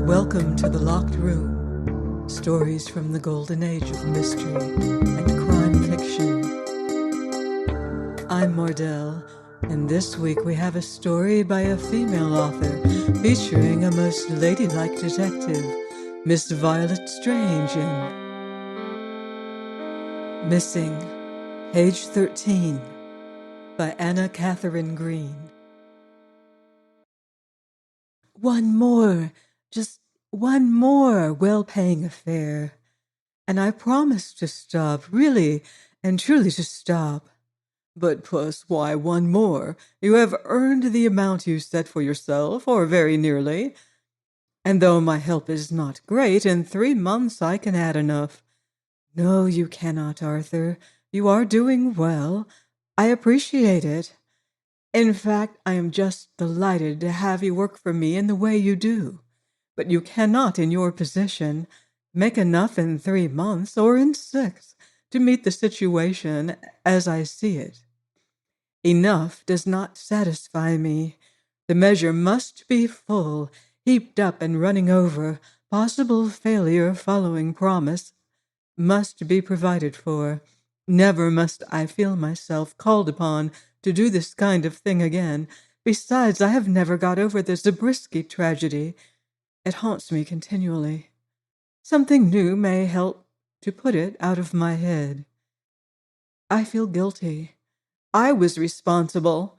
Welcome to the Locked Room. Stories from the golden age of mystery and crime fiction. I'm Mardell, and this week we have a story by a female author featuring a most ladylike detective, Miss Violet Strange in Missing, page 13, by Anna Katherine Green. One more, just one more well-paying affair, and I promise to stop, really and truly to stop. But Puss, why one more? You have earned the amount you set for yourself, or very nearly. And though my help is not great, in 3 months I can add enough. No, you cannot, Arthur. You are doing well. I appreciate it. In fact, I am just delighted to have you work for me in the way you do. But you cannot, in your position, make enough in 3 months or in 6 to meet the situation as I see it. Enough does not satisfy me. The measure must be full, heaped up and running over. Possible failure following promise must be provided for. Never must I feel myself called upon to do this kind of thing again. Besides, I have never got over the Zabriskie tragedy. It haunts me continually. Something new may help to put it out of my head. I feel guilty. I was responsible.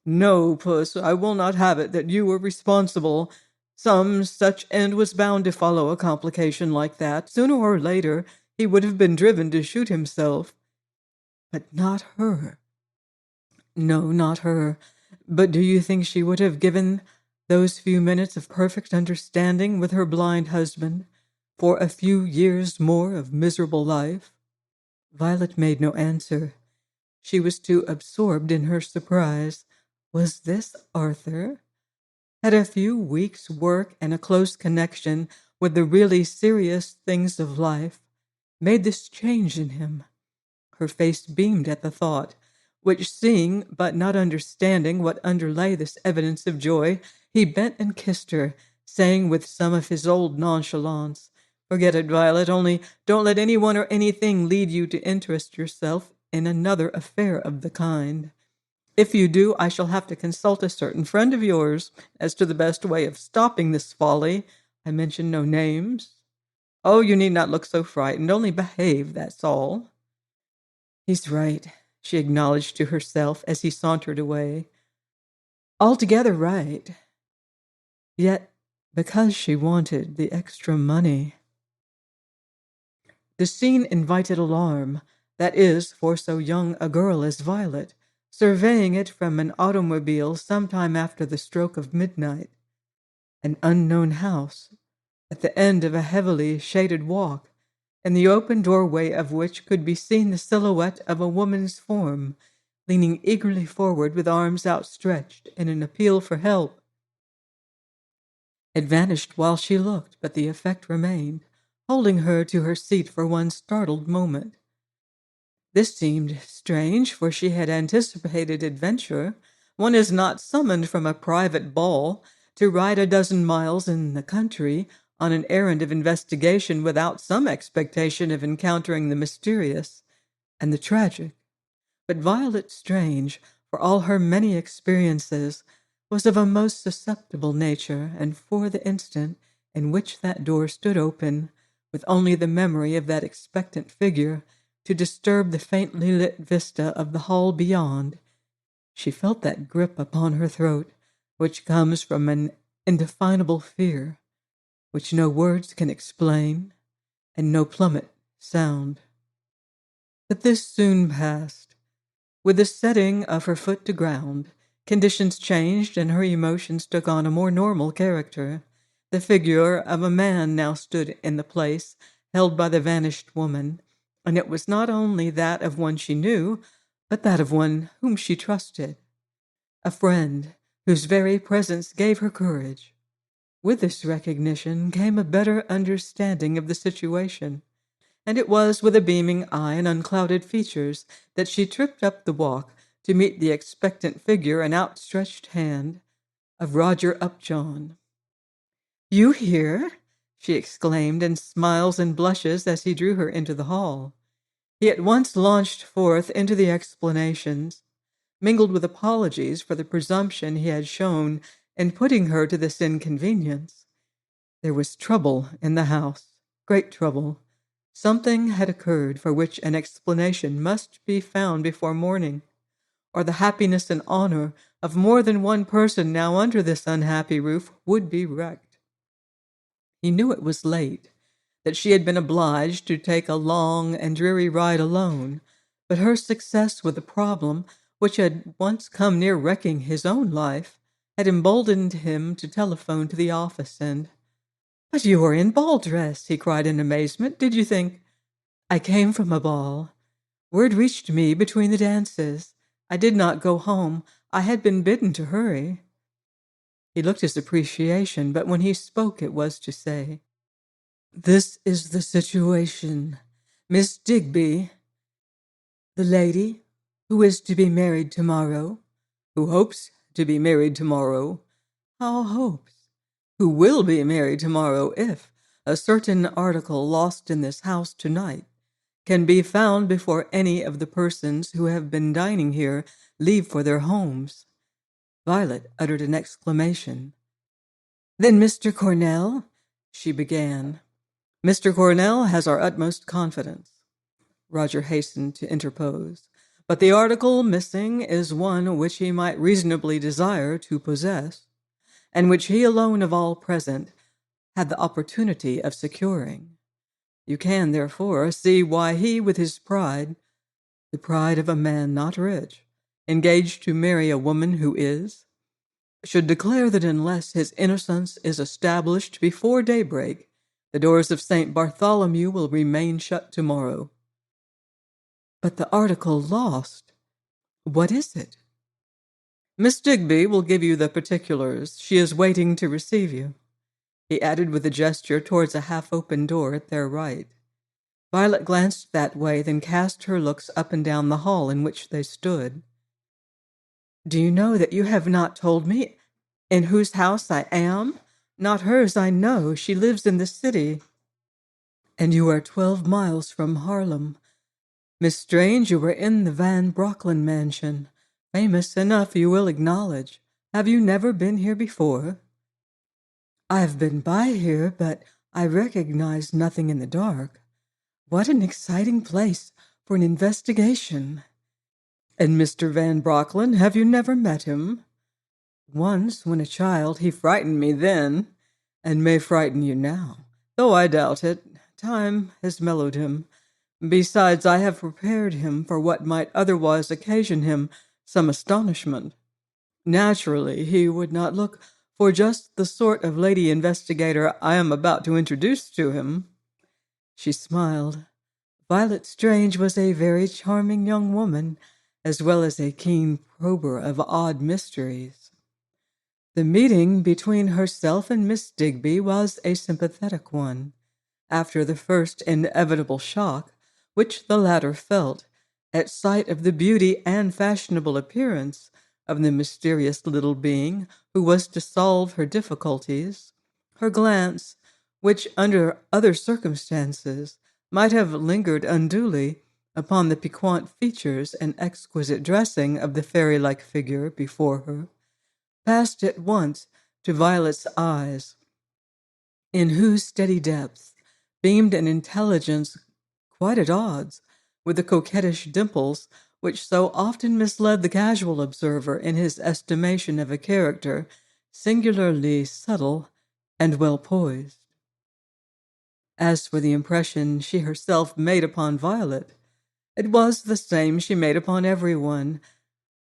No, Puss, I will not have it that you were responsible. Some such end was bound to follow a complication like that. Sooner or later, he would have been driven to shoot himself. But not her. No, not her. But do you think she would have given those few minutes of perfect understanding with her blind husband for a few years more of miserable life? Violet made no answer. She was too absorbed in her surprise. Was this Arthur? Had a few weeks' work and a close connection with the really serious things of life made this change in him? Her face beamed at the thought, which, seeing but not understanding what underlay this evidence of joy, he bent and kissed her, saying with some of his old nonchalance, "Forget it, Violet, only don't let anyone or anything lead you to interest yourself in another affair of the kind. If you do, I shall have to consult a certain friend of yours as to the best way of stopping this folly. I mention no names. Oh, you need not look so frightened, only behave, that's all." "He's right," she acknowledged to herself as he sauntered away. "Altogether right." Yet, because she wanted the extra money. The scene invited alarm, that is, for so young a girl as Violet, surveying it from an automobile sometime after the stroke of midnight. An unknown house, at the end of a heavily shaded walk, in the open doorway of which could be seen the silhouette of a woman's form, leaning eagerly forward with arms outstretched in an appeal for help. It vanished while she looked, but the effect remained, holding her to her seat for one startled moment. This seemed strange, for she had anticipated adventure. One is not summoned from a private ball to ride a dozen miles in the country on an errand of investigation without some expectation of encountering the mysterious and the tragic. But Violet Strange, for all her many experiences, was of a most susceptible nature, and for the instant in which that door stood open, with only the memory of that expectant figure to disturb the faintly lit vista of the hall beyond, she felt that grip upon her throat which comes from an indefinable fear, which no words can explain, and no plummet sound. But this soon passed. With the setting of her foot to ground, conditions changed and her emotions took on a more normal character. The figure of a man now stood in the place held by the vanished woman, and it was not only that of one she knew, but that of one whom she trusted. A friend whose very presence gave her courage. With this recognition came a better understanding of the situation, and it was with a beaming eye and unclouded features that she tripped up the walk to meet the expectant figure and outstretched hand of Roger Upjohn. You here?" she exclaimed, and smiles and blushes as he drew her into the hall. He at once launched forth into the explanations, mingled with apologies for the presumption he had shown in putting her to this inconvenience. There was trouble in the house, great trouble. Something had occurred for which an explanation must be found before morning, or the happiness and honor of more than one person now under this unhappy roof would be wrecked. He knew it was late, that she had been obliged to take a long and dreary ride alone, but her success with the problem, which had once come near wrecking his own life, had emboldened him to telephone to the office and— "But you are in ball dress!" he cried in amazement. "Did you think—" "I came from a ball. Word reached me between the dances. I did not go home. I had been bidden to hurry." He looked his appreciation, but when he spoke it was to say, "This is the situation. Miss Digby, the lady who is to be married tomorrow, who hopes to be married tomorrow, how hopes? Who will be married tomorrow if a certain article lost in this house tonight can be found before any of the persons who have been dining here leave for their homes." Violet uttered an exclamation. "Then Mr. Cornell—" she began. "Mr. Cornell has our utmost confidence," Roger hastened to interpose. "But the article missing is one which he might reasonably desire to possess, and which he alone of all present had the opportunity of securing. You can, therefore, see why he, with his pride, the pride of a man not rich, engaged to marry a woman who is, should declare that unless his innocence is established before daybreak, the doors of St. Bartholomew will remain shut tomorrow." "But the article lost, what is it?" "Miss Digby will give you the particulars. She is waiting to receive you," he added with a gesture towards a half-open door at their right. Violet glanced that way, then cast her looks up and down the hall in which they stood. "Do you know that you have not told me in whose house I am? Not hers, I know. She lives in the city. And you are 12 miles from Harlem. Miss Strange, you were in the Van Brocklin mansion. Famous enough, you will acknowledge. Have you never been here before?" "I have been by here, but I recognize nothing in the dark. What an exciting place for an investigation." "And Mr. Van Brocklin, have you never met him?" "Once, when a child. He frightened me then, and may frighten you now, though I doubt it. Time has mellowed him. Besides, I have prepared him for what might otherwise occasion him some astonishment. Naturally, he would not look for just the sort of lady investigator I am about to introduce to him." She smiled. Violet Strange was a very charming young woman, as well as a keen prober of odd mysteries. The meeting between herself and Miss Digby was a sympathetic one. After the first inevitable shock, which the latter felt, at sight of the beauty and fashionable appearance of the mysterious little being who was to solve her difficulties, her glance, which under other circumstances might have lingered unduly upon the piquant features and exquisite dressing of the fairy-like figure before her, passed at once to Violet's eyes, in whose steady depths beamed an intelligence quite at odds with the coquettish dimples which so often misled the casual observer in his estimation of a character singularly subtle and well poised. As for the impression she herself made upon Violet, it was the same she made upon everyone.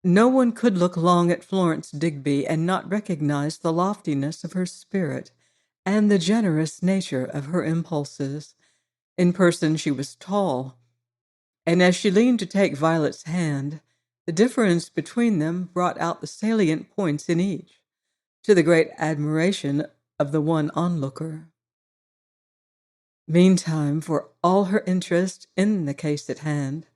No one could look long at Florence Digby and not recognize the loftiness of her spirit and the generous nature of her impulses. In person she was tall, and as she leaned to take Violet's hand, the difference between them brought out the salient points in each, to the great admiration of the one onlooker. Meantime, for all her interest in the case at hand,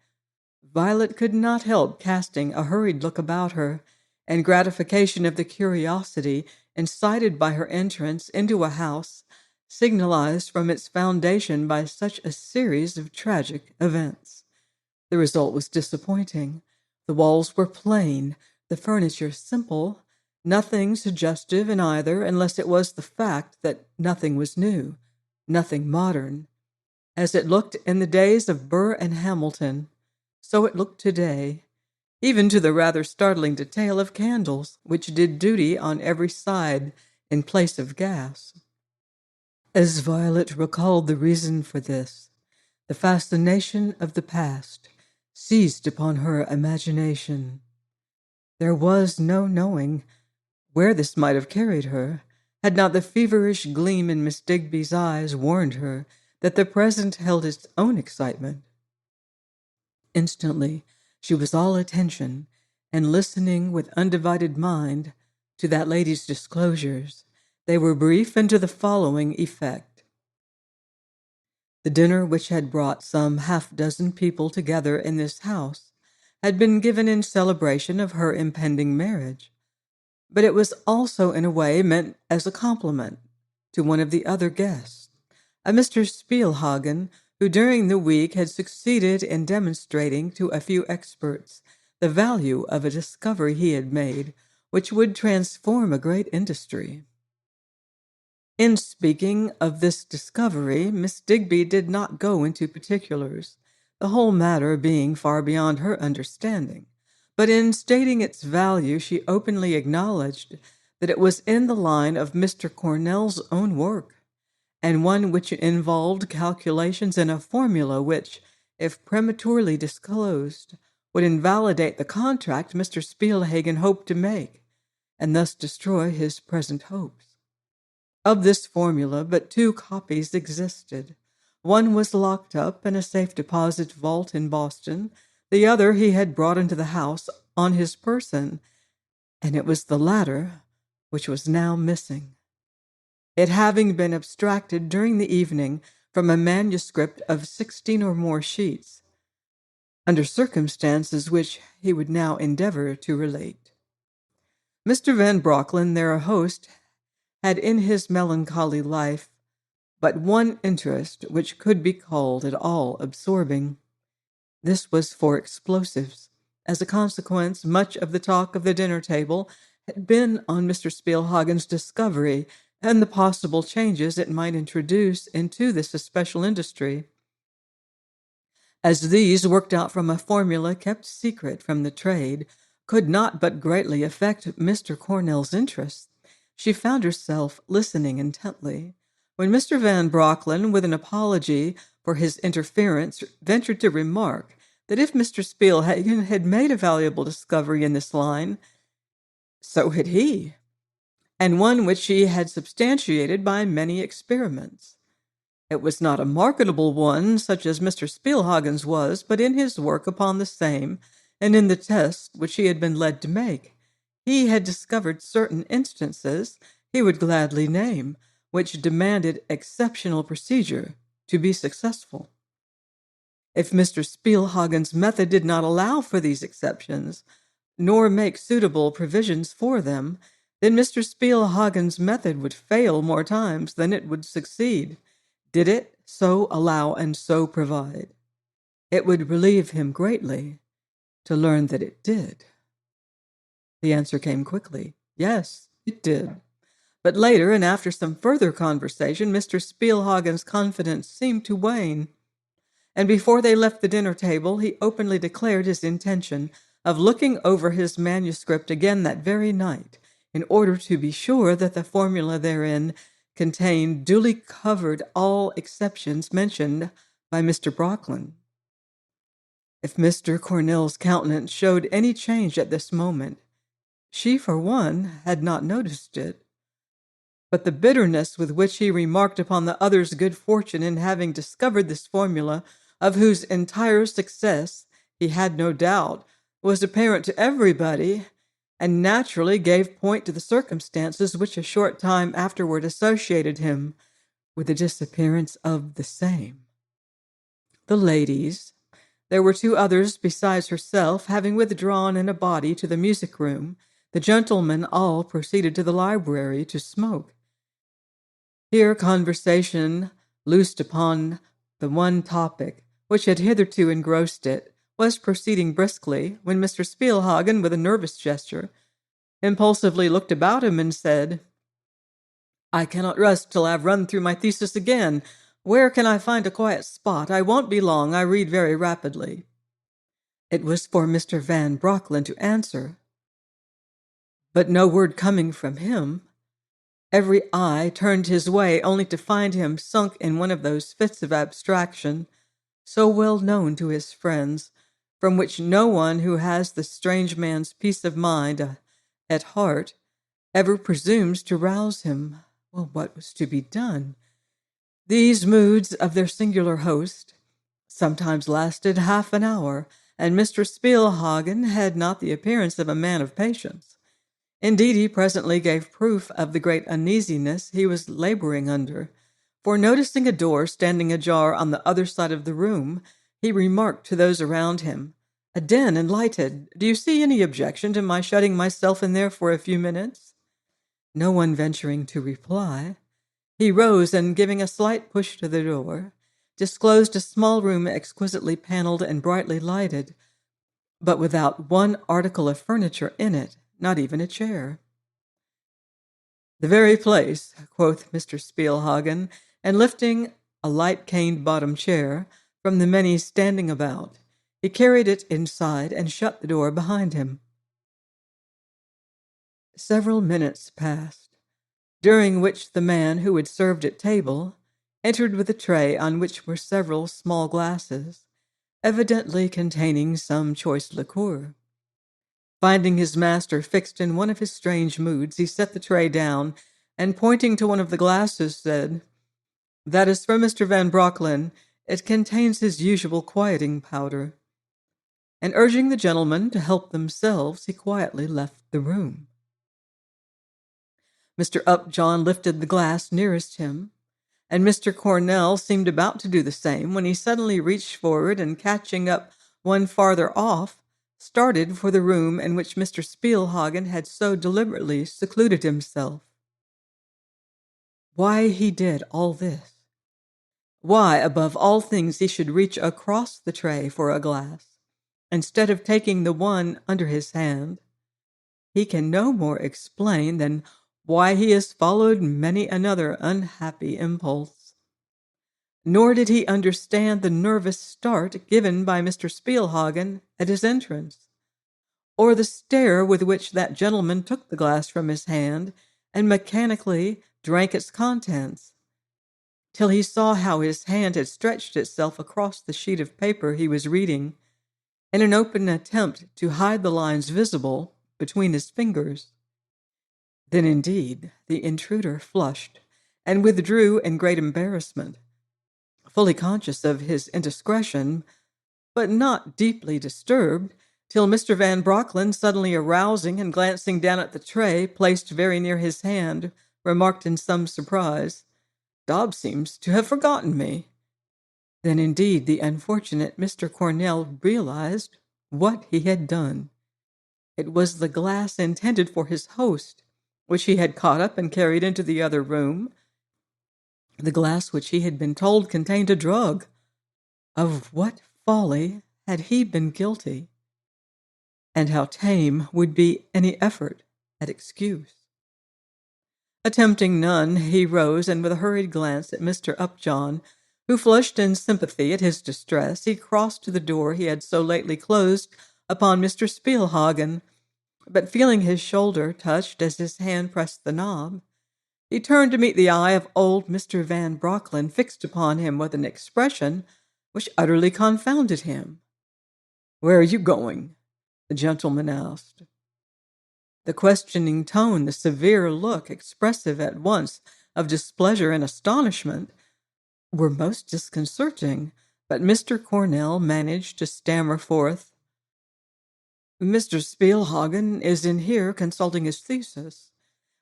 Violet could not help casting a hurried look about her, in gratification of the curiosity incited by her entrance into a house signalized from its foundation by such a series of tragic events. The result was disappointing. The walls were plain, the furniture simple, nothing suggestive in either, unless it was the fact that nothing was new, nothing modern. As it looked in the days of Burr and Hamilton, so it looked today, even to the rather startling detail of candles, which did duty on every side in place of gas. As Violet recalled the reason for this, the fascination of the past seized upon her imagination. There was no knowing where this might have carried her, had not the feverish gleam in Miss Digby's eyes warned her that the present held its own excitement. Instantly, she was all attention, and listening with undivided mind to that lady's disclosures. They were brief and to the following effect. The dinner, which had brought some half-dozen people together in this house, had been given in celebration of her impending marriage, but it was also in a way meant as a compliment to one of the other guests, a Mr. Spielhagen, who during the week had succeeded in demonstrating to a few experts the value of a discovery he had made, which would transform a great industry. In speaking of this discovery, Miss Digby did not go into particulars, the whole matter being far beyond her understanding. But in stating its value, she openly acknowledged that it was in the line of Mr. Cornell's own work, and one which involved calculations in a formula which, if prematurely disclosed, would invalidate the contract Mr. Spielhagen hoped to make, and thus destroy his present hopes. Of this formula, but two copies existed. One was locked up in a safe deposit vault in Boston. The other he had brought into the house on his person, and it was the latter which was now missing. It having been abstracted during the evening from a manuscript of 16 or more sheets, under circumstances which he would now endeavor to relate. Mr. Van Brocklin, their host, had in his melancholy life but one interest which could be called at all absorbing. This was for explosives. As a consequence, much of the talk of the dinner table had been on Mr. Spielhagen's discovery and the possible changes it might introduce into this especial industry. As these, worked out from a formula kept secret from the trade, could not but greatly affect Mr. Cornell's interests, she found herself listening intently. When Mr. Van Brocklin, with an apology for his interference, ventured to remark that if Mr. Spielhagen had made a valuable discovery in this line, so had he, and one which he had substantiated by many experiments. It was not a marketable one, such as Mr. Spielhagen's was, but in his work upon the same, and in the tests which he had been led to make, he had discovered certain instances he would gladly name, which demanded exceptional procedure to be successful. If Mr. Spielhagen's method did not allow for these exceptions, nor make suitable provisions for them, then Mr. Spielhagen's method would fail more times than it would succeed. Did it so allow and so provide? It would relieve him greatly to learn that it did. The answer came quickly. Yes, it did. But later, and after some further conversation, Mr. Spielhagen's confidence seemed to wane, and before they left the dinner table, he openly declared his intention of looking over his manuscript again that very night, in order to be sure that the formula therein contained duly covered all exceptions mentioned by Mr. Brocklin. If Mr. Cornell's countenance showed any change at this moment, she, for one, had not noticed it. But the bitterness with which he remarked upon the other's good fortune in having discovered this formula, of whose entire success he had no doubt, was apparent to everybody, and naturally gave point to the circumstances which a short time afterward associated him with the disappearance of the same. The ladies, there were two others besides herself, having withdrawn in a body to the music-room, The gentlemen all proceeded to the library to smoke. Here conversation, loosed upon the one topic which had hitherto engrossed it, was proceeding briskly when Mr. Spielhagen, with a nervous gesture, impulsively looked about him and said, "I cannot rest till I have run through my thesis again. Where can I find a quiet spot? I won't be long. I read very rapidly." It was for Mr. Van Brocklin to answer, but no word coming from him. Every eye turned his way, only to find him sunk in one of those fits of abstraction so well known to his friends, from which no one who has the strange man's peace of mind at heart ever presumes to rouse him. Well, what was to be done? These moods of their singular host sometimes lasted half an hour, and Mr. Spielhagen had not the appearance of a man of patience. Indeed, he presently gave proof of the great uneasiness he was laboring under, for noticing a door standing ajar on the other side of the room, he remarked to those around him, "A den and lighted. Do you see any objection to my shutting myself in there for a few minutes?" No one venturing to reply, he rose and, giving a slight push to the door, disclosed a small room exquisitely panelled and brightly lighted, but without one article of furniture in it, not even a chair. "The very place," quoth Mr. Spielhagen, and lifting a light cane-bottomed chair from the many standing about, he carried it inside and shut the door behind him. Several minutes passed, during which the man who had served at table entered with a tray on which were several small glasses, evidently containing some choice liqueur. Finding his master fixed in one of his strange moods, he set the tray down, and pointing to one of the glasses, said, "That is for Mr. Van Brocklin. It contains his usual quieting powder." And urging the gentlemen to help themselves, he quietly left the room. Mr. Upjohn lifted the glass nearest him, and Mr. Cornell seemed about to do the same, when he suddenly reached forward and, catching up one farther off, started for the room in which Mr. Spielhagen had so deliberately secluded himself. Why he did all this, why, above all things, he should reach across the tray for a glass, instead of taking the one under his hand, he can no more explain than why he has followed many another unhappy impulse. Nor did he understand the nervous start given by Mr. Spielhagen at his entrance, or the stare with which that gentleman took the glass from his hand and mechanically drank its contents, till he saw how his hand had stretched itself across the sheet of paper he was reading in an open attempt to hide the lines visible between his fingers. Then, indeed, the intruder flushed and withdrew in great embarrassment, fully conscious of his indiscretion, but not deeply disturbed, till Mr. Van Brocklin, suddenly arousing and glancing down at the tray placed very near his hand, remarked in some surprise, "Dobbs seems to have forgotten me." Then, indeed, the unfortunate Mr. Cornell realized what he had done. It was the glass intended for his host, which he had caught up and carried into the other room, the glass which he had been told contained a drug. Of what folly had he been guilty? And how tame would be any effort at excuse? Attempting none, he rose, and with a hurried glance at Mr. Upjohn, who flushed in sympathy at his distress, he crossed to the door he had so lately closed upon Mr. Spielhagen, but feeling his shoulder touched as his hand pressed the knob, he turned to meet the eye of old Mr. Van Brocklin fixed upon him with an expression which utterly confounded him. "Where are you going?" the gentleman asked. The questioning tone, the severe look, expressive at once of displeasure and astonishment, were most disconcerting, but Mr. Cornell managed to stammer forth, "Mr. Spielhagen is in here consulting his thesis.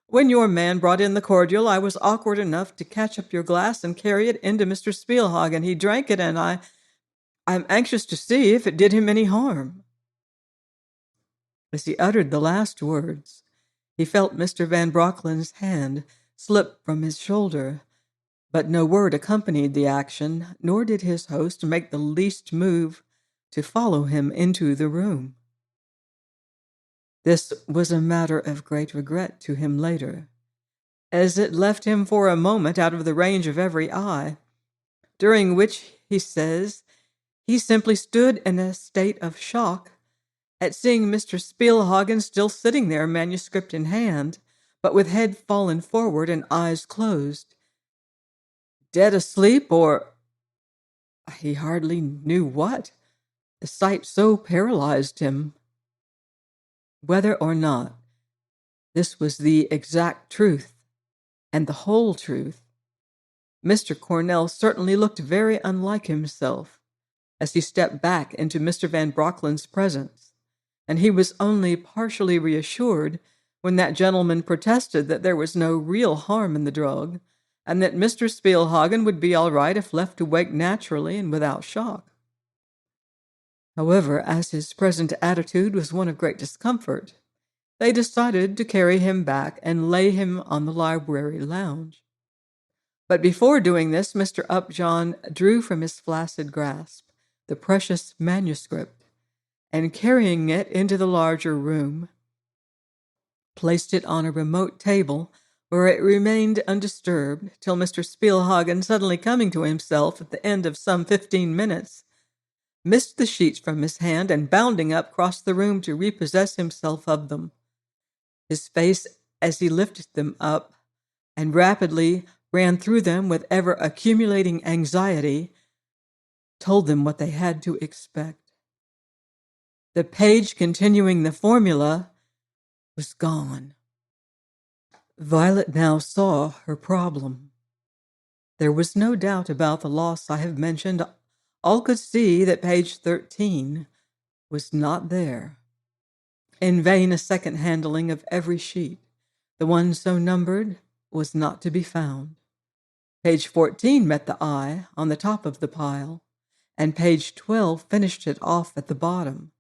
When your man brought in the cordial, I was awkward enough to catch up your glass and carry it into Mr. Spielhagen. He drank it, and I'm anxious to see if it did him any harm." As he uttered the last words, He felt Mr. Van Brocklin's hand slip from his shoulder, but no word accompanied the action, nor did his host make the least move to follow him into the room. This was a matter of great regret to him later, as it left him for a moment out of the range of every eye, during which, he says, he simply stood in a state of shock at seeing Mr. Spielhagen still sitting there, manuscript in hand, but with head fallen forward and eyes closed. Dead asleep, or he hardly knew what. The sight so paralyzed him. Whether or not this was the exact truth and the whole truth, Mr. Cornell certainly looked very unlike himself as he stepped back into Mr. Van Brocklin's presence, and he was only partially reassured when that gentleman protested that there was no real harm in the drug, and that Mr. Spielhagen would be all right if left to wake naturally and without shock. However, as his present attitude was one of great discomfort, they decided to carry him back and lay him on the library lounge. But before doing this, Mr. Upjohn drew from his flaccid grasp the precious manuscript, and carrying it into the larger room, placed it on a remote table where it remained undisturbed till Mr. Spielhagen, suddenly coming to himself at the end of some 15 minutes, missed the sheets from his hand and, bounding up, crossed the room to repossess himself of them. His face, as he lifted them up and rapidly ran through them with ever-accumulating anxiety, told them what they had to expect. The page continuing the formula was gone. Violet now saw her problem. There was no doubt about the loss I have mentioned. All could see that page 13 was not there. In vain a second handling of every sheet. The one so numbered was not to be found. Page 14 met the eye on the top of the pile, and page 12 finished it off at the bottom,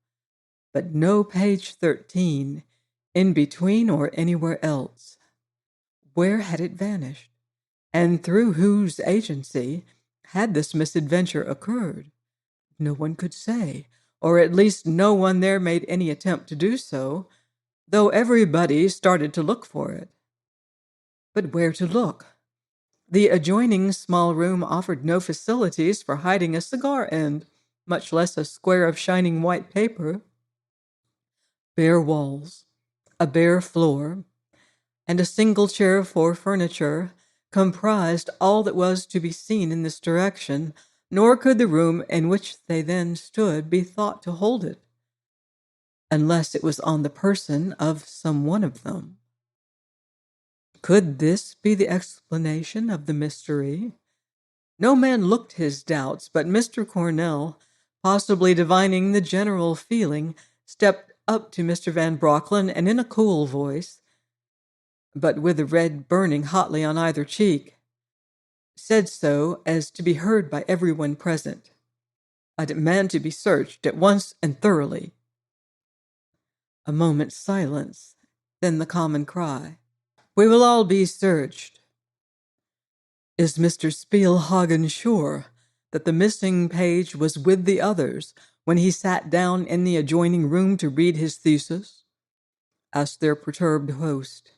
but no page 13 in between or anywhere else. Where had it vanished? And through whose agency had this misadventure occurred? No one could say, or at least no one there made any attempt to do so, though everybody started to look for it. But where to look? The adjoining small room offered no facilities for hiding a cigar end, much less a square of shining white paper. Bare walls, a bare floor, and a single chair for furniture comprised all that was to be seen in this direction, nor could the room in which they then stood be thought to hold it, unless it was on the person of some one of them. Could this be the explanation of the mystery? No man looked his doubts, but Mr. Cornell, possibly divining the general feeling, stepped up to Mr. Van Brocklin and in a cool voice, but with the red burning hotly on either cheek, said so as to be heard by everyone present. "I demand to be searched at once and thoroughly." A moment's silence, then the common cry, "We will all be searched." Is Mr. Spielhagen sure that the missing page was with the others when he sat down in the adjoining room to read his thesis? Asked their perturbed host.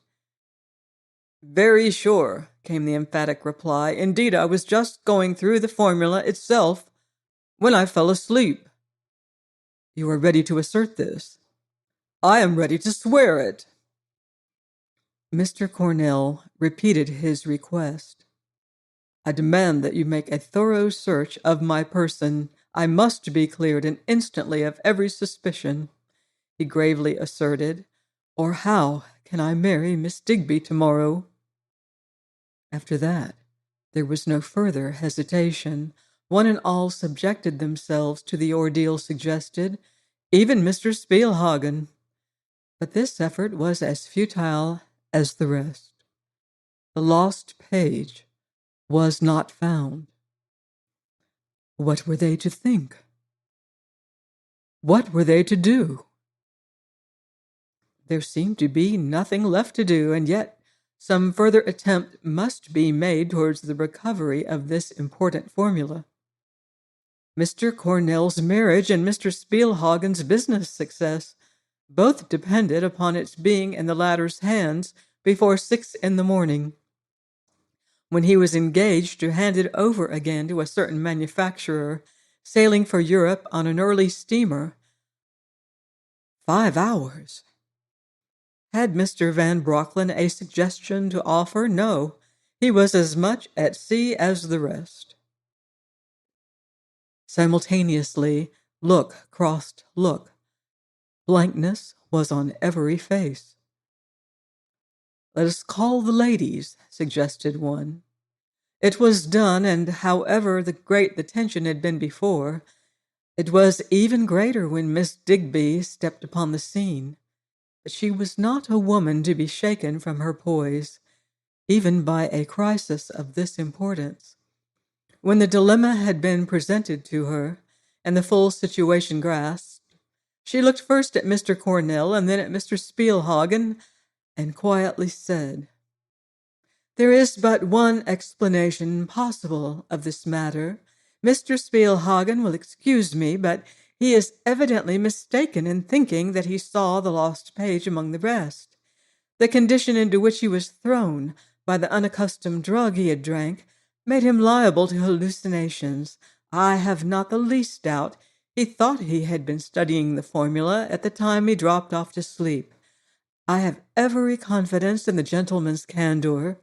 "Very sure," came the emphatic reply. "Indeed, I was just going through the formula itself when I fell asleep." "You are ready to assert this?" "I am ready to swear it." Mr. Cornell repeated his request. "I demand that you make a thorough search of my person. I must be cleared and instantly of every suspicion," he gravely asserted, "or how can I marry Miss Digby tomorrow?" After that, there was no further hesitation. One and all subjected themselves to the ordeal suggested, even Mr. Spielhagen. But this effort was as futile as the rest. The lost page was not found. What were they to think? What were they to do? There seemed to be nothing left to do, and yet some further attempt must be made towards the recovery of this important formula. Mr. Cornell's marriage and Mr. Spielhagen's business success both depended upon its being in the latter's hands before 6 in the morning, when he was engaged to hand it over again to a certain manufacturer sailing for Europe on an early steamer. 5 hours! Had Mr. Van Brocklin a suggestion to offer? No, he was as much at sea as the rest. Simultaneously, look crossed look. Blankness was on every face. "Let us call the ladies," suggested one. It was done, and however great the tension had been before, it was even greater when Miss Digby stepped upon the scene. But she was not a woman to be shaken from her poise, even by a crisis of this importance. When the dilemma had been presented to her, and the full situation grasped, she looked first at Mr. Cornell and then at Mr. Spielhagen, and quietly said, "There is but one explanation possible of this matter. Mr. Spielhagen will excuse me, but he is evidently mistaken in thinking that he saw the lost page among the rest. The condition into which he was thrown by the unaccustomed drug he had drank made him liable to hallucinations. I have not the least doubt he thought he had been studying the formula at the time he dropped off to sleep. I have every confidence in the gentleman's candor,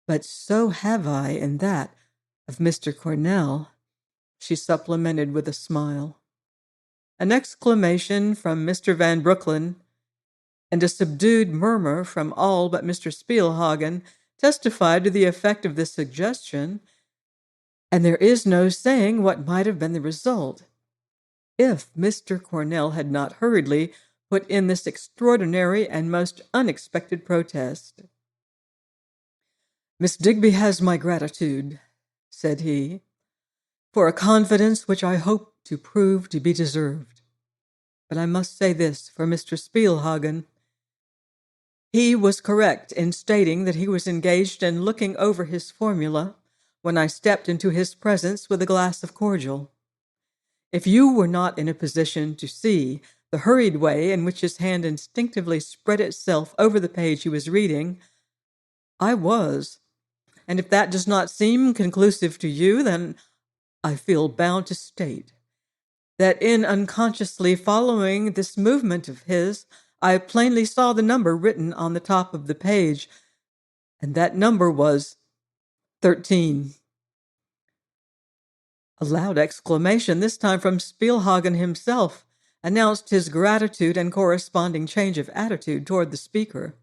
but so have I in that of Mr. Cornell," she supplemented with a smile. An exclamation from Mr. Van Brocklin and a subdued murmur from all but Mr. Spielhagen testified to the effect of this suggestion, and there is no saying what might have been the result if Mr. Cornell had not hurriedly put in this extraordinary and most unexpected protest. "Miss Digby has my gratitude," said he, "for a confidence which I hope to prove to be deserved. But I must say this for Mr. Spielhagen. He was correct in stating that he was engaged in looking over his formula when I stepped into his presence with a glass of cordial. If you were not in a position to see the hurried way in which his hand instinctively spread itself over the page he was reading, I was. And if that does not seem conclusive to you, then I feel bound to state that in unconsciously following this movement of his, I plainly saw the number written on the top of the page, and that number was 13. A loud exclamation, this time from Spielhagen himself, announced his gratitude and corresponding change of attitude toward the speaker.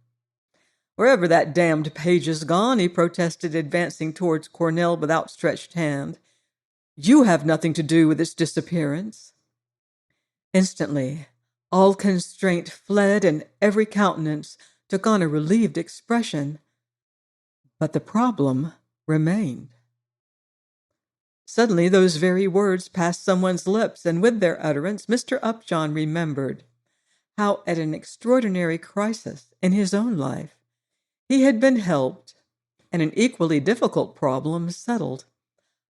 "Wherever that damned page is gone," he protested, advancing towards Cornell with outstretched hand. "You have nothing to do with its disappearance." Instantly, all constraint fled and every countenance took on a relieved expression. But the problem remained. Suddenly those very words passed someone's lips, and with their utterance Mr. Upjohn remembered how at an extraordinary crisis in his own life he had been helped, and an equally difficult problem settled,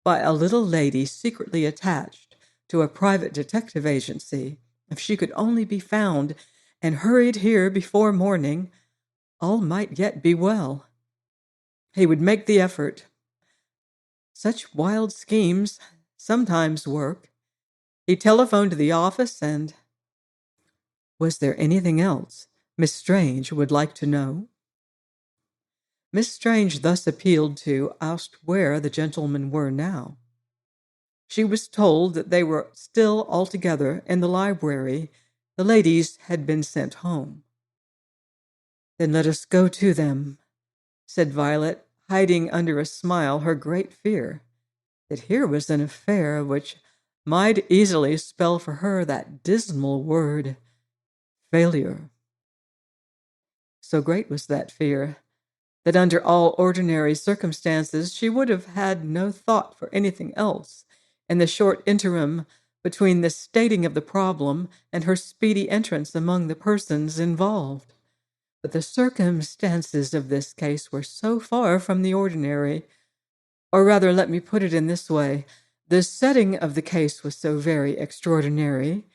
by a little lady secretly attached to a private detective agency. If she could only be found and hurried here before morning, all might yet be well. He would make the effort. Such wild schemes sometimes work. He telephoned to the office, and was there anything else Miss Strange would like to know? Miss Strange, thus appealed to, asked where the gentlemen were now. She was told that they were still all together in the library. The ladies had been sent home. "Then let us go to them," said Violet, hiding under a smile her great fear that here was an affair which might easily spell for her that dismal word, failure. So great was that fear that under all ordinary circumstances she would have had no thought for anything else in the short interim between the stating of the problem and her speedy entrance among the persons involved. But the circumstances of this case were so far from the ordinary, or rather, let me put it in this way, the setting of the case was so very extraordinary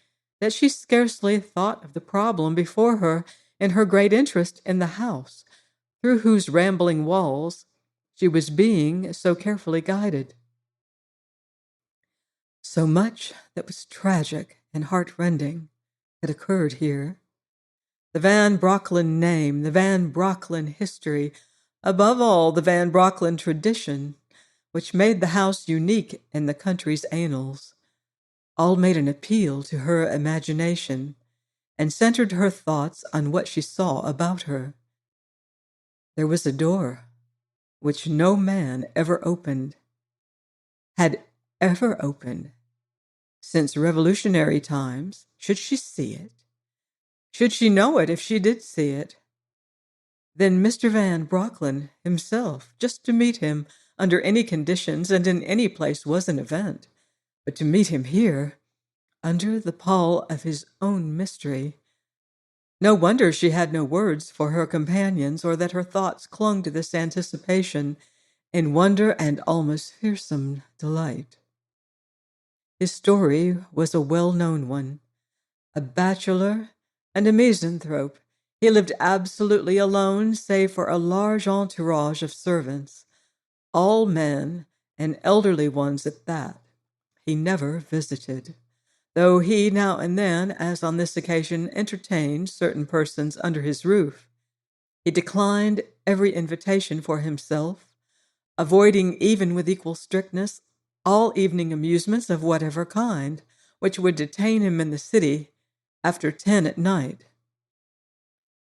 that she scarcely thought of the problem before her in her great interest in the house, through whose rambling walls she was being so carefully guided. So much that was tragic and heartrending had occurred here. The Van Brocklin name, the Van Brocklin history, above all, the Van Brocklin tradition, which made the house unique in the country's annals, all made an appeal to her imagination and centered her thoughts on what she saw about her. There was a door which no man ever opened, had ever opened, since revolutionary times. Should she see it? Should she know it if she did see it? Then Mr. Van Brocklin himself, just to meet him under any conditions and in any place, was an event. But to meet him here, under the pall of his own mystery, no wonder she had no words for her companions, or that her thoughts clung to this anticipation in wonder and almost fearsome delight. His story was a well-known one. A bachelor and a misanthrope, he lived absolutely alone, save for a large entourage of servants, all men and elderly ones at that. He never visited, though he now and then, as on this occasion, entertained certain persons under his roof. He declined every invitation for himself, avoiding even with equal strictness all evening amusements of whatever kind, which would detain him in the city after 10 at night.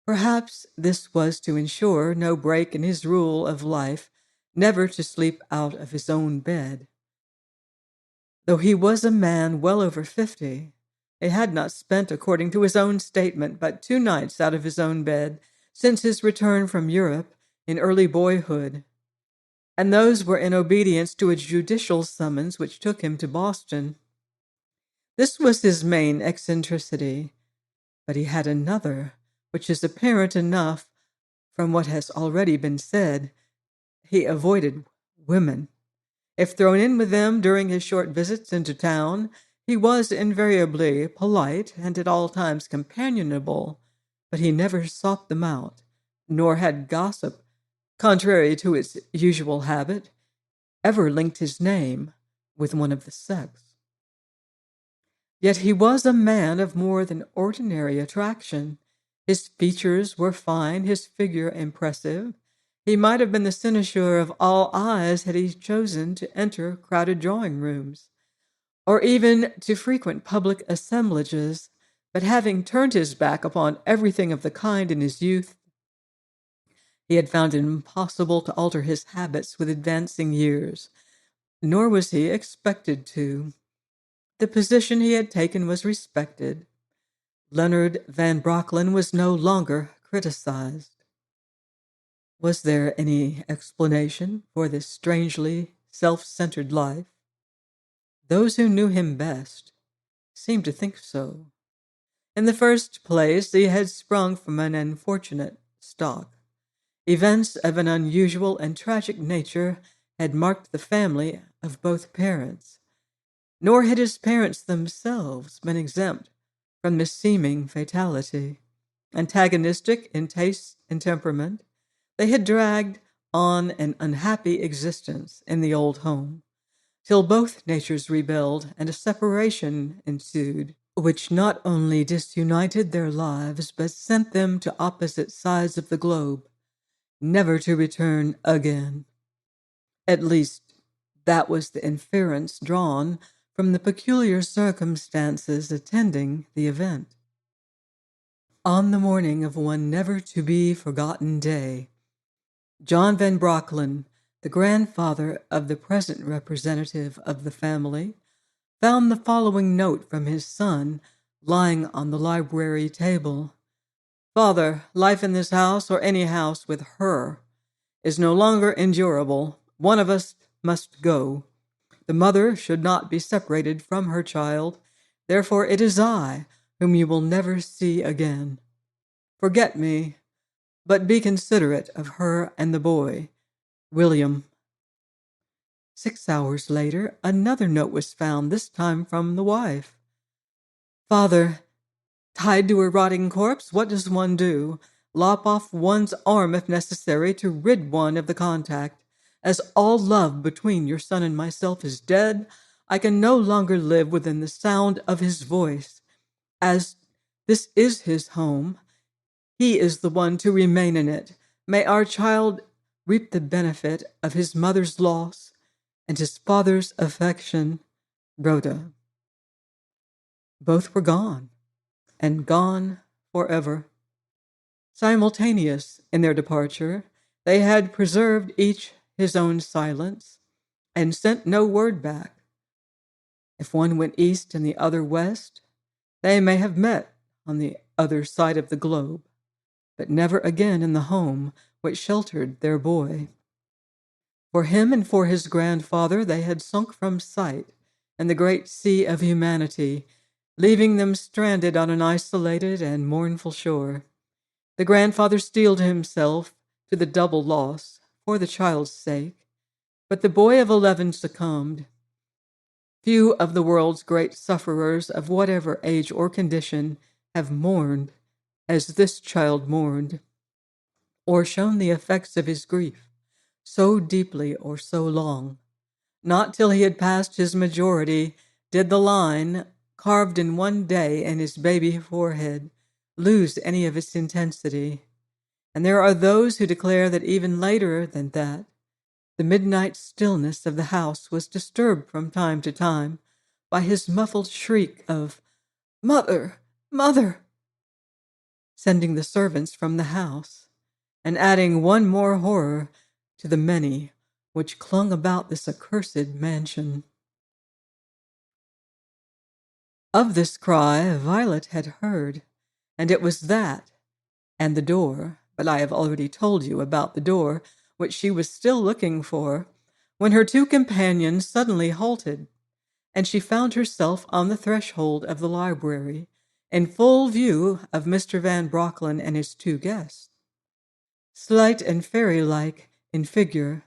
Perhaps this was to ensure no break in his rule of life, never to sleep out of his own bed. Though he was a man well over 50, he had not spent, according to his own statement, but 2 nights out of his own bed since his return from Europe in early boyhood, and those were in obedience to a judicial summons which took him to Boston. This was his main eccentricity, but he had another, which is apparent enough from what has already been said. He avoided women. If thrown in with them during his short visits into town, he was invariably polite and at all times companionable, but he never sought them out, nor had gossip, contrary to its usual habit, ever linked his name with one of the sex. Yet he was a man of more than ordinary attraction. His features were fine, his figure impressive. He might have been the cynosure of all eyes had he chosen to enter crowded drawing-rooms, or even to frequent public assemblages, but having turned his back upon everything of the kind in his youth, he had found it impossible to alter his habits with advancing years, nor was he expected to. The position he had taken was respected. Leonard Van Brocklin was no longer criticized. Was there any explanation for this strangely self-centered life? Those who knew him best seemed to think so. In the first place, he had sprung from an unfortunate stock. Events of an unusual and tragic nature had marked the family of both parents, nor had his parents themselves been exempt from this seeming fatality. Antagonistic in taste and temperament, they had dragged on an unhappy existence in the old home, till both natures rebelled and a separation ensued, which not only disunited their lives, but sent them to opposite sides of the globe, never to return again. At least, that was the inference drawn from the peculiar circumstances attending the event. On the morning of one never-to-be-forgotten day, John Van Brocklin, the grandfather of the present representative of the family, found the following note from his son lying on the library table. "Father, life in this house, or any house with her, is no longer endurable. One of us must go. The mother should not be separated from her child, Therefore it is I, whom you will never see again. Forget me, but be considerate of her and the boy, William. 6 hours later, another note was found, this time from the wife. Father, tied to a rotting corpse, what does one do? Lop off one's arm if necessary to rid one of the contact. As all love between your son and myself is dead, I can no longer live within the sound of his voice. As this is his home, he is the one to remain in it. May our child reap the benefit of his mother's loss and his father's affection. Rhoda. Both were gone, and gone forever. Simultaneous in their departure, they had preserved each his own silence and sent no word back. If one went east and the other west, they may have met on the other side of the globe, but never again in the home which sheltered their boy. For him and for his grandfather they had sunk from sight in the great sea of humanity, leaving them stranded on an isolated and mournful shore. The grandfather steeled himself to the double loss for the child's sake, but the boy of 11 succumbed. Few of the world's great sufferers of whatever age or condition have mourned as this child mourned, or shown the effects of his grief so deeply or so long. Not till he had passed his majority did the line, carved in one day in his baby forehead, lose any of its intensity. And there are those who declare that even later than that, the midnight stillness of the house was disturbed from time to time by his muffled shriek of, "Mother! Mother!" sending the servants from the house, and adding one more horror to the many which clung about this accursed mansion. Of this cry Violet had heard, and it was that, and the door, but I have already told you about the door, which she was still looking for, when her two companions suddenly halted, and she found herself on the threshold of the library, in full view of Mr. Van Brocklin and his two guests. Slight and fairy-like in figure,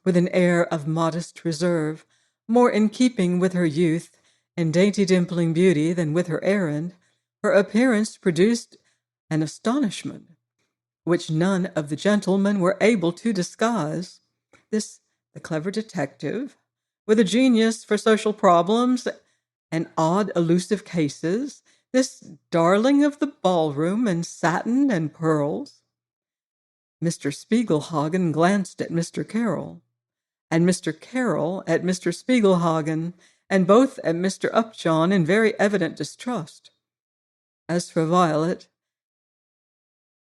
with an air of modest reserve, more in keeping with her youth and dainty dimpling beauty than with her errand, her appearance produced an astonishment which none of the gentlemen were able to disguise. The clever detective, with a genius for social problems and odd elusive cases, this darling of the ballroom in satin and pearls. Mr. Spiegelhagen glanced at Mr. Carroll, and Mr. Carroll at Mr. Spiegelhagen, and both at Mr. Upjohn in very evident distrust. As for Violet,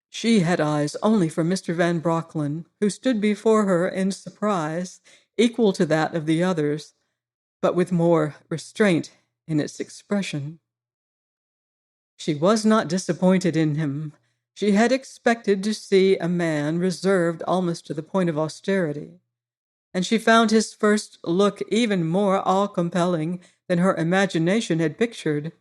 she had eyes only for Mr. Van Brocklin, who stood before her in surprise equal to that of the others, but with more restraint in its expression. She was not disappointed in him. She had expected to see a man reserved almost to the point of austerity, and she found his first look even more awe-compelling than her imagination had pictured.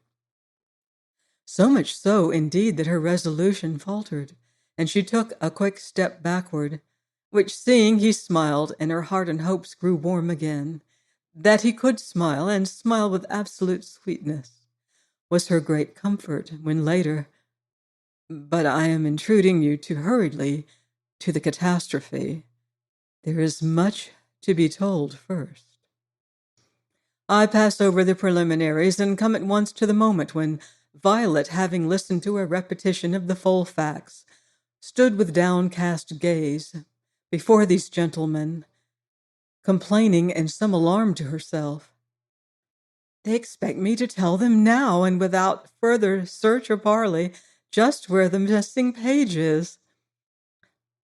So much so, indeed, that her resolution faltered, and she took a quick step backward, which seeing he smiled, and her heart and hopes grew warm again. That he could smile, and smile with absolute sweetness, was her great comfort when later— But I am intruding you too hurriedly to the catastrophe. There is much to be told first. I pass over the preliminaries and come at once to the moment when Violet, having listened to a repetition of the full facts, stood with downcast gaze before these gentlemen, complaining in some alarm to herself. They expect me to tell them now, and without further search or parley, just where the missing page is.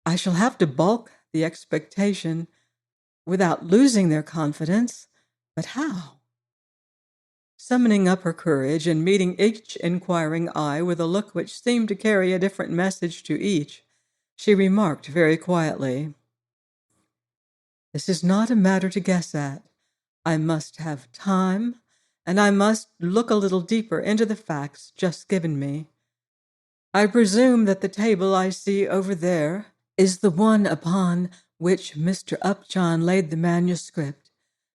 I shall have to balk the expectation without losing their confidence, but how? Summoning up her courage and meeting each inquiring eye with a look which seemed to carry a different message to each, she remarked very quietly, "This is not a matter to guess at. I must have time and I must look a little deeper into the facts just given me. I presume that the table I see over there is the one upon which Mr. Upjohn laid the manuscript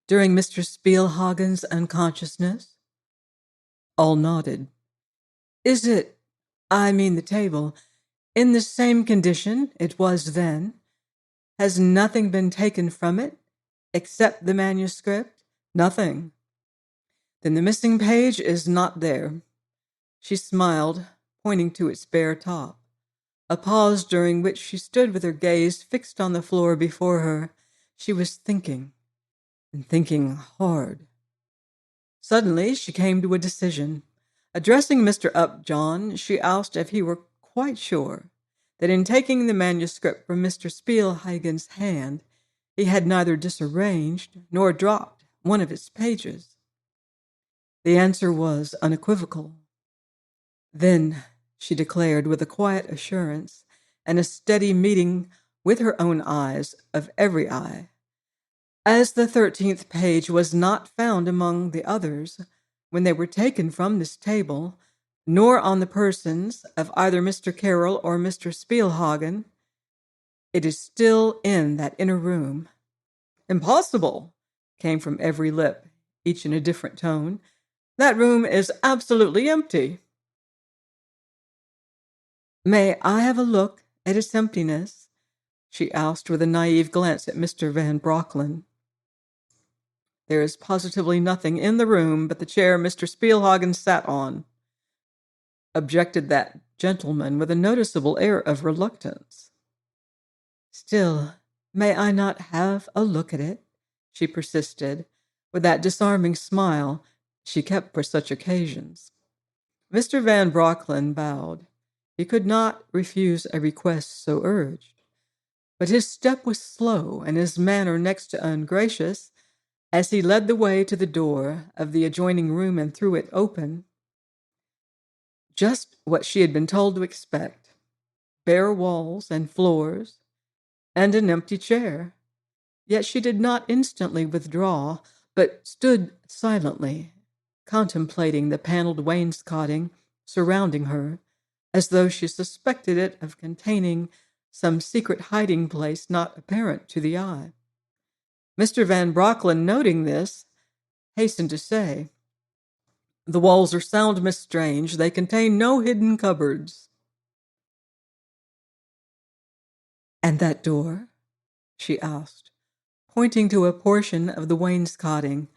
during Mr. Spielhagen's unconsciousness?" All nodded. "Is it, I mean the table, in the same condition it was then? Has nothing been taken from it except the manuscript?" "Nothing." "Then the missing page is not there." She smiled, pointing to its bare top. A pause during which she stood with her gaze fixed on the floor before her. She was thinking, and thinking hard. Suddenly she came to a decision. Addressing Mr. Upjohn, she asked if he were quite sure that in taking the manuscript from Mr. Spielhagen's hand, he had neither disarranged nor dropped one of its pages. The answer was unequivocal. "Then," she declared with a quiet assurance and a steady meeting with her own eyes of every eye, "as the 13th page was not found among the others when they were taken from this table, nor on the persons of either Mr. Carroll or Mr. Spielhagen, it is still in that inner room." "Impossible!" came from every lip, each in a different tone. "That room is absolutely empty." "May I have a look at its emptiness?" she asked with a naive glance at Mr. Van Brocklin. "There is positively nothing in the room but the chair Mr. Spielhagen sat on," objected that gentleman with a noticeable air of reluctance. "Still, may I not have a look at it?" she persisted, with that disarming smile she kept for such occasions. Mr. Van Brocklin bowed. He could not refuse a request so urged, but his step was slow and his manner next to ungracious as he led the way to the door of the adjoining room and threw it open. Just what she had been told to expect: bare walls and floors, and an empty chair. Yet she did not instantly withdraw, but stood silently, contemplating the paneled wainscoting surrounding her, as though she suspected it of containing some secret hiding place not apparent to the eye. Mr. Van Brocklin, noting this, hastened to say, "The walls are sound, Miss Strange. They contain no hidden cupboards." "And that door?" she asked, pointing to a portion of the wainscoting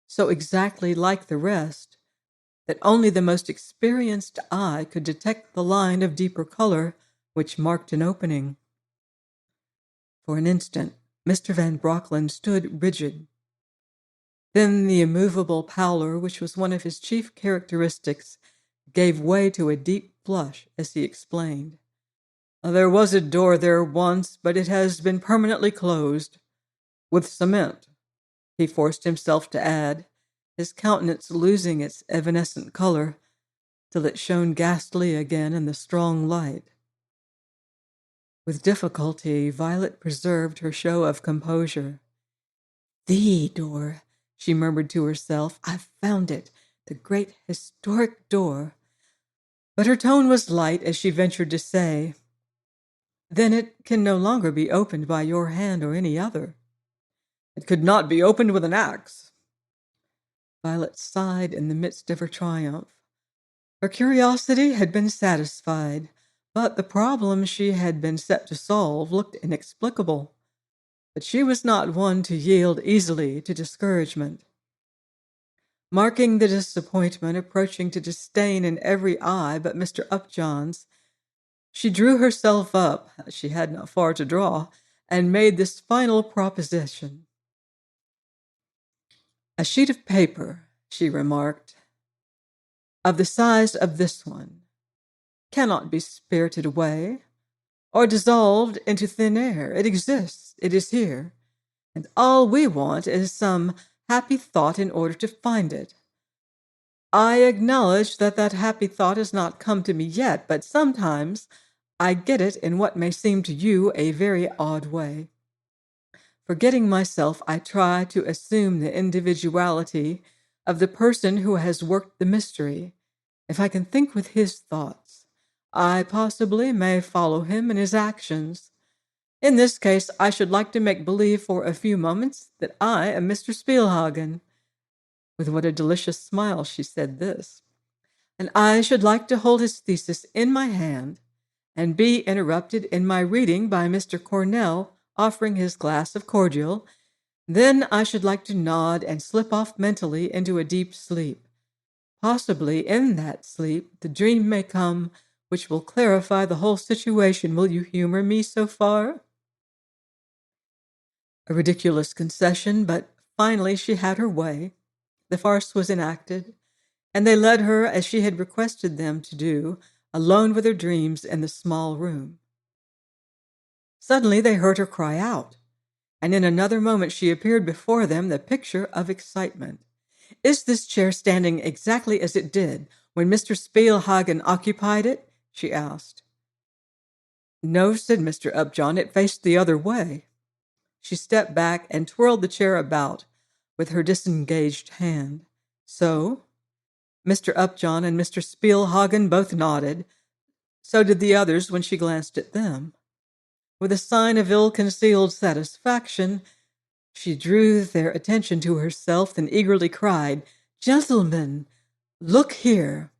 so exactly like the rest that only the most experienced eye could detect the line of deeper color which marked an opening. For an instant, Mr. Van Brocklin stood rigid. Then the immovable pallor, which was one of his chief characteristics, gave way to a deep flush as he explained. "There was a door there once, but it has been permanently closed with cement," he forced himself to add, his countenance losing its evanescent color till it shone ghastly again in the strong light. With difficulty, Violet preserved her show of composure. "The door," she murmured to herself. "I've found it. The great historic door." But her tone was light as she ventured to say, "Then it can no longer be opened by your hand or any other." "It could not be opened with an axe." Violet sighed in the midst of her triumph. Her curiosity had been satisfied, but the problem she had been set to solve looked inexplicable. But she was not one to yield easily to discouragement. Marking the disappointment approaching to disdain in every eye but Mr. Upjohn's, she drew herself up, she had not far to draw, and made this final proposition. "A sheet of paper," she remarked, "of the size of this one, cannot be spirited away or dissolved into thin air. It exists. It is here. And all we want is some happy thought in order to find it. I acknowledge that that happy thought has not come to me yet, but sometimes I get it in what may seem to you a very odd way. Forgetting myself, I try to assume the individuality of the person who has worked the mystery. If I can think with his thoughts, I possibly may follow him in his actions. In this case, I should like to make believe for a few moments that I am Mr. Spielhagen." With what a delicious smile she said this. "And I should like to hold his thesis in my hand and be interrupted in my reading by Mr. Cornell offering his glass of cordial. Then I should like to nod and slip off mentally into a deep sleep. Possibly in that sleep the dream may come which will clarify the whole situation. Will you humor me so far?" A ridiculous concession, but finally she had her way. The farce was enacted, and they led her, as she had requested them to do, alone with her dreams in the small room. Suddenly they heard her cry out, and in another moment she appeared before them, the picture of excitement. "Is this chair standing exactly as it did when Mr. Spielhagen occupied it?" she asked. "No," said Mr. Upjohn, "it faced the other way." She stepped back and twirled the chair about with her disengaged hand. "So?" Mr. Upjohn and Mr. Spielhagen both nodded. So did the others when she glanced at them. With a sign of ill-concealed satisfaction, she drew their attention to herself and eagerly cried, "Gentlemen, look here."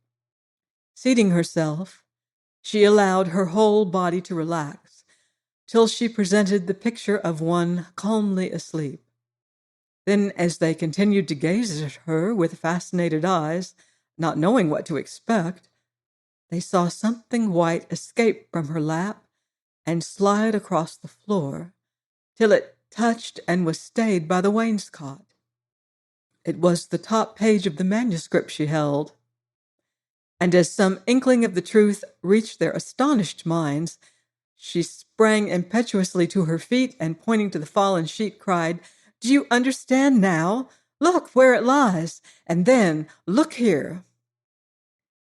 Seating herself, she allowed her whole body to relax till she presented the picture of one calmly asleep. Then, as they continued to gaze at her with fascinated eyes, not knowing what to expect, they saw something white escape from her lap and slide across the floor till it touched and was stayed by the wainscot. It was the top page of the manuscript she held, and as some inkling of the truth reached their astonished minds, she sprang impetuously to her feet and, pointing to the fallen sheet, cried, "Do you understand now? Look where it lies, and then look here."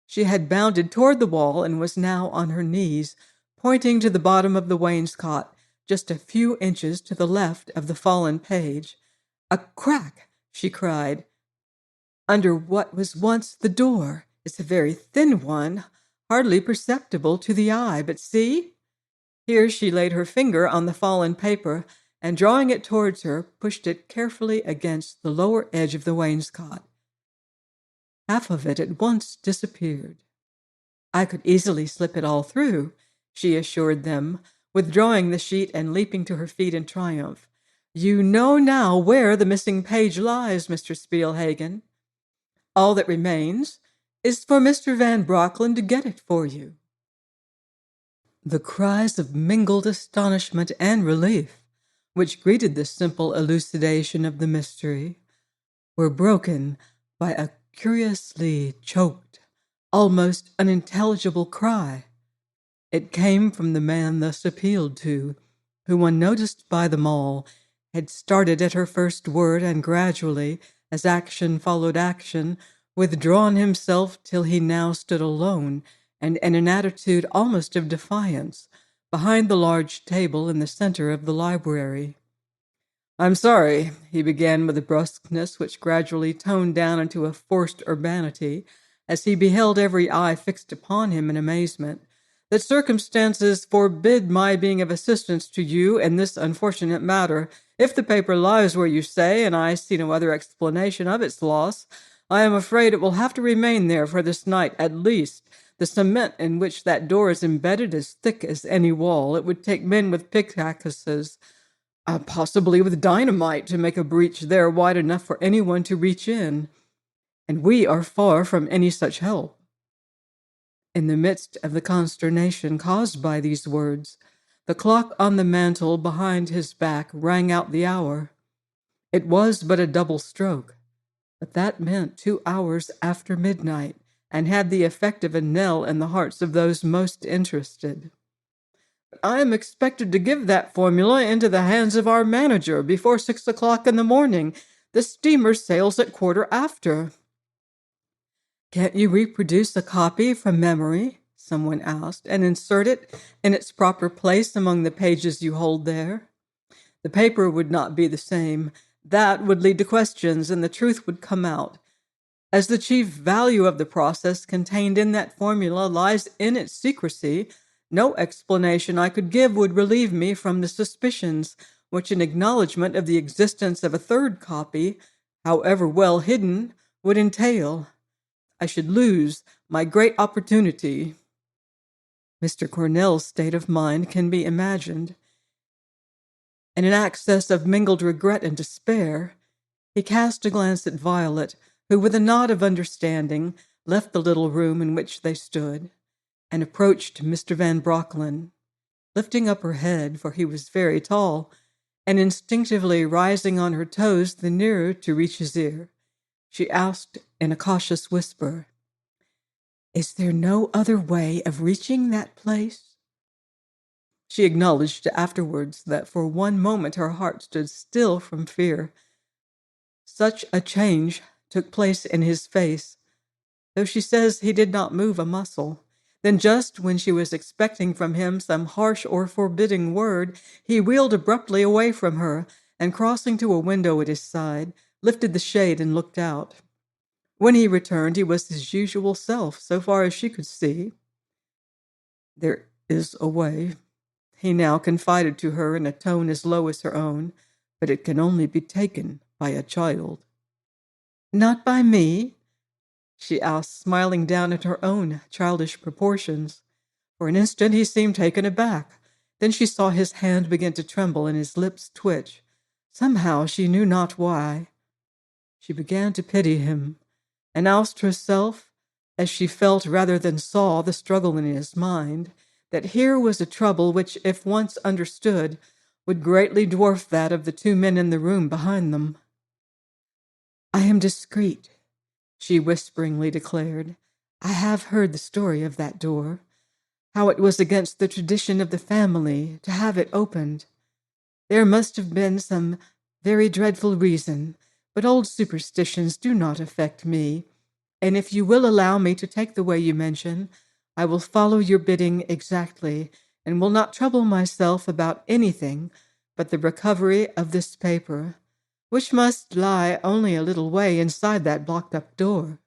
She had bounded toward the wall and was now on her knees, pointing to the bottom of the wainscot, just a few inches to the left of the fallen page. "A crack," she cried, "under what was once the door. It's a very thin one, hardly perceptible to the eye, but see." Here she laid her finger on the fallen paper, and drawing it towards her, pushed it carefully against the lower edge of the wainscot. Half of it at once disappeared. "I could easily slip it all through," she assured them, withdrawing the sheet and leaping to her feet in triumph. "You know now where the missing page lies, Mr. Spielhagen. All that remains is for Mr. Van Broecklyn to get it for you." The cries of mingled astonishment and relief which greeted this simple elucidation of the mystery were broken by a curiously choked, almost unintelligible cry. It came from the man thus appealed to, who, unnoticed by them all, had started at her first word and gradually, as action followed action, withdrawn himself till he now stood alone and in an attitude almost of defiance behind the large table in the center of the library. "I'm sorry," he began with a brusqueness which gradually toned down into a forced urbanity as he beheld every eye fixed upon him in amazement, "that circumstances forbid my being of assistance to you in this unfortunate matter. If the paper lies where you say, and I see no other explanation of its loss, I am afraid it will have to remain there for this night at least. The cement in which that door is embedded is thick as any wall. It would take men with pickaxes, possibly with dynamite, to make a breach there wide enough for anyone to reach in, and we are far from any such help." In the midst of the consternation caused by these words, the clock on the mantel behind his back rang out the hour. It was but a double stroke, but that meant 2 hours after midnight, and had the effect of a knell in the hearts of those most interested. "I am expected to give that formula into the hands of our manager before 6 o'clock in the morning. The steamer sails at quarter after." "Can't you reproduce a copy from memory," someone asked, "and insert it in its proper place among the pages you hold there?" "The paper would not be the same. That would lead to questions, and the truth would come out. As the chief value of the process contained in that formula lies in its secrecy, no explanation I could give would relieve me from the suspicions which an acknowledgment of the existence of a third copy, however well hidden, would entail. I should lose my great opportunity. Mr. Cornell's state of mind can be imagined. In an access of mingled regret and despair, he cast a glance at Violet, who, with a nod of understanding, left the little room in which they stood, and approached Mr. Van Brocklin, lifting up her head, for he was very tall, and instinctively rising on her toes the nearer to reach his ear. She asked in a cautious whisper, "Is there no other way of reaching that place?" She acknowledged afterwards that for one moment her heart stood still from fear. Such a change took place in his face, though she says he did not move a muscle. Then, just when she was expecting from him some harsh or forbidding word, he wheeled abruptly away from her, and crossing to a window at his side, lifted the shade and looked out. When he returned, he was his usual self, so far as she could see. "There is a way," he now confided to her in a tone as low as her own, "but it can only be taken by a child." "Not by me?" she asked, smiling down at her own childish proportions. For an instant he seemed taken aback. Then she saw his hand begin to tremble and his lips twitch. Somehow, she knew not why, she began to pity him, and asked herself, as she felt rather than saw the struggle in his mind, that here was a trouble which, if once understood, would greatly dwarf that of the two men in the room behind them. "I am discreet," she whisperingly declared. "I have heard the story of that door, how it was against the tradition of the family to have it opened. There must have been some very dreadful reason, but old superstitions do not affect me, and if you will allow me to take the way you mention, I will follow your bidding exactly, and will not trouble myself about anything but the recovery of this paper, which must lie only a little way inside that blocked-up door."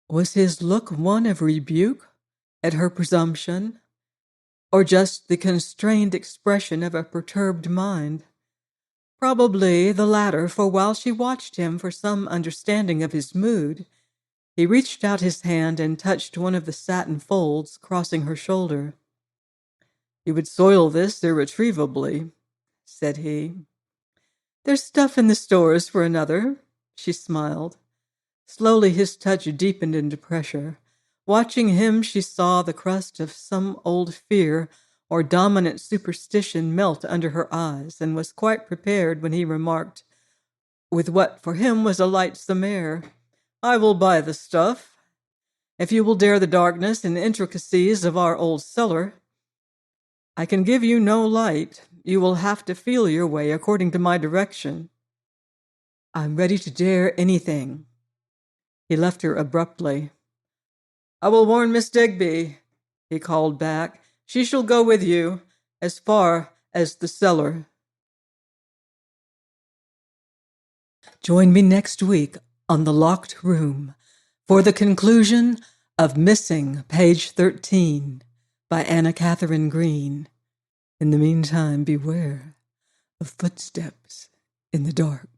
Was his look one of rebuke at her presumption, or just the constrained expression of a perturbed mind? Probably the latter, for while she watched him for some understanding of his mood, he reached out his hand and touched one of the satin folds crossing her shoulder. "You would soil this irretrievably," said he. "There's stuff in the stores for another," she smiled. Slowly his touch deepened into pressure. Watching him, she saw the crust of some old fear or dominant superstition melt under her eyes, and was quite prepared when he remarked, with what for him was a lightsome air, "I will buy the stuff, if you will dare the darkness and intricacies of our old cellar. I can give you no light. You will have to feel your way according to my direction." "I'm ready to dare anything." He left her abruptly. "I will warn Miss Digby," he called back. "She shall go with you as far as the cellar." Join me next week on The Locked Room for the conclusion of Missing, page 13, by Anna Katherine Green. In the meantime, beware of footsteps in the dark.